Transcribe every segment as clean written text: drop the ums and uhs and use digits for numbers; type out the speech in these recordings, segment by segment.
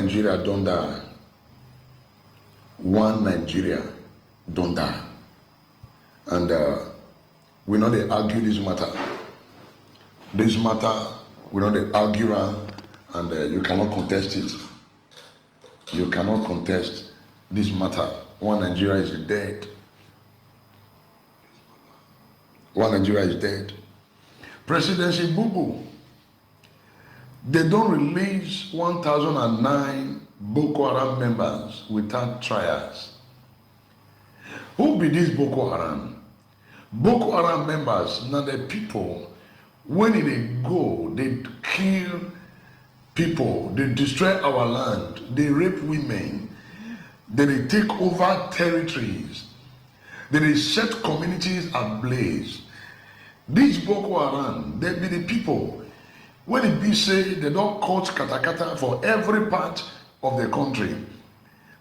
Nigeria don't die. One Nigeria don't die. And we know they argue this matter. This matter, we know they argue and you cannot contest it. You cannot contest this matter. One Nigeria is dead. One Nigeria is dead. Presidency Bubu, they don't release 1009 Boko Haram members without trials. Who be these Boko Haram? Boko Haram members, now the people, when they go, they kill people, they destroy our land, they rape women, they take over territories, they set communities ablaze. These Boko Haram, they be the people, when it be say they don't cut katakata for every part of the country.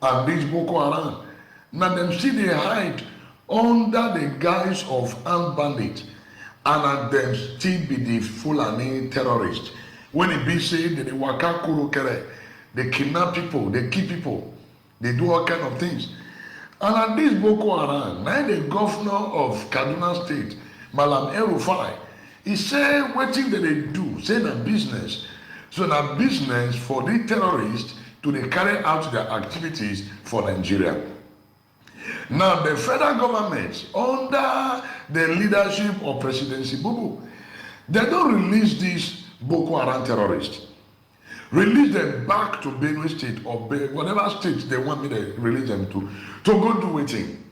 And these Boko Haram, now them see they hide under the guise of armed bandits, and them still be the Fulani terrorists. When it be say that they waka kurukere, they kidnap people, they kill people, they do all kind of things. And at this Boko Haram, now the governor of Kaduna State, Malam El-Rufai, he say wetin that they do, say na business. So na business for the terrorists to they carry out their activities for Nigeria. Now the federal government, under the leadership of Presidency Bubu, they don't release these Boko Haram terrorists. Release them back to Benue State or whatever state they want me to release them to go do waiting.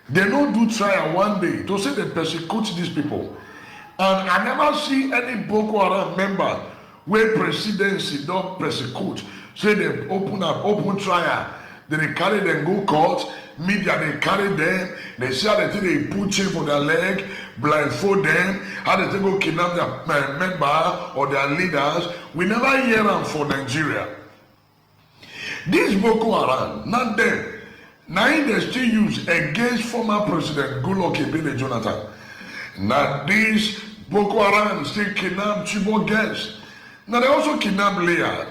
They don't do trial one day to say they persecute these people. And I never see any Boko Haram member where presidency don't persecute. Say they open trial, then they carry them go court, media they carry them, they see how they put chain for their leg, blindfold them, how they go kidnap their member or their leaders. We never hear them for Nigeria. These Boko Haram, not them. Now they still use against former President Goodluck Ebele Jonathan. Now these Boko Haram still kidnap Chibok girls. Now they also kidnap Leah.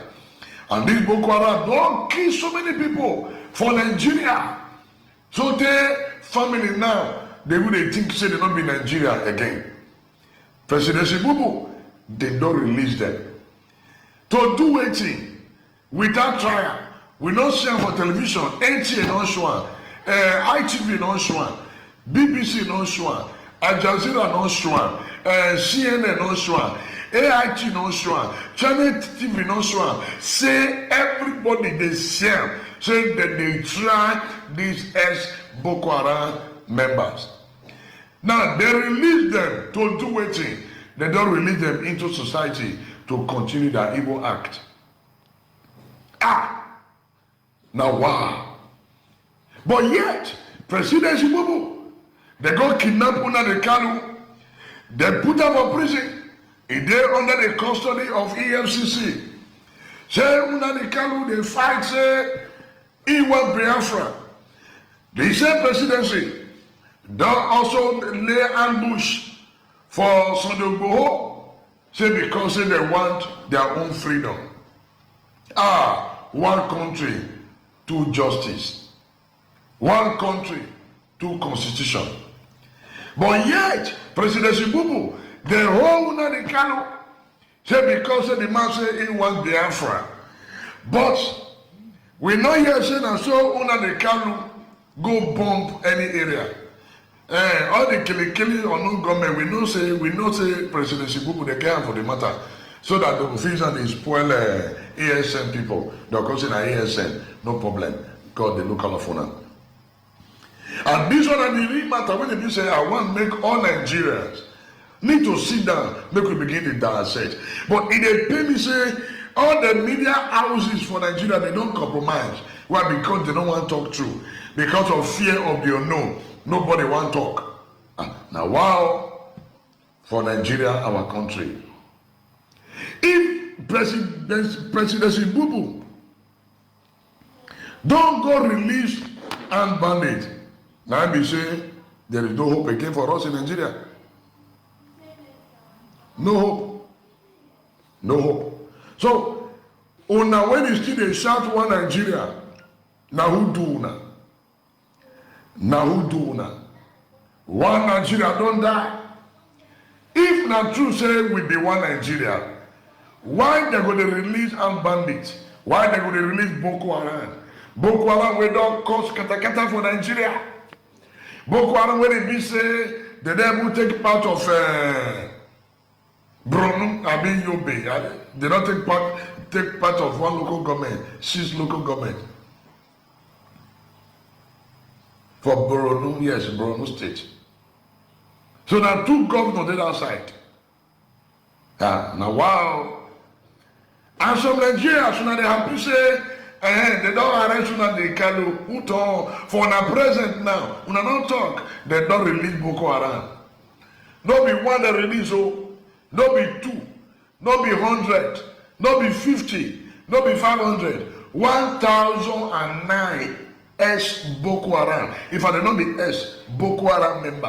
And these Boko Haram don't kill so many people for Nigeria. So their family now, they would think say they don't be Nigeria again. Presidency Bubu, they don't release them. To do waiting without trial. We don't see them for television, NTA non show, ITV non show, BBC non show, Al Jazeera non show, CNN non show, AIT non show, Channel TV non show. Say everybody they share, say that they try these ex-Boko Haram members. Now they release them to do waiting. They don't release them into society to continue their evil act. Now wow. But yet, Presidency Bubu, they go kidnap Nnamdi Kanu, they put him in prison. He there under the custody of EFCC. Say Nnamdi Kanu, they fight, say, he want Biafra. They say presidency, they also lay ambush for Sunday Igboho, say because say they want their own freedom. One country, two justice. One country, two constitution. But yet, Presidency Bubu, the whole Nnamdi Kanu, say because the man say he wants Biafra. But we know here saying and so Nnamdi Kanu go bomb any area. All the killing or no government, we know say Presidency Bubu they care for the matter. So that the confusion is spoil ASN people. They're causing an ASN, no problem. God, the local phone. And this one and the real matter, when you say, I want to make all Nigerians need to sit down, make we begin to dissect. But if they pay me, say, all the media houses for Nigeria, they don't compromise. Why? Because they don't want to talk true. Because of fear of the unknown. Nobody want to talk. Now, wow, for Nigeria, our country. If Presidency Bubu don't go release and bandit, now be say there is no hope again for us in Nigeria. No hope. No hope. So Una when you still dey shout one Nigeria, na who do una? Na who do una? One Nigeria don die. If na true say we be one Nigeria, why they go dey release armed bandits? Why they go dey release Boko Haram? Boko Haram wey don cause katakata for Nigeria. Boko Haram wey dey be say the devil take part of Borno, abi Yobe. They don't take part of one local government, 6 local government. For Borno, yes, Borno state. So now 2 governors dey outside. Now wow. And some Nigerians now they happy say, they don't arrest una dey Kalu. For una present now, una don't talk. They don't release Boko Haram. No be one they release, no be 2, no be 100, no be 50, no be 500. 1,009 S Boko Haram. If I don't be S Boko Haram member.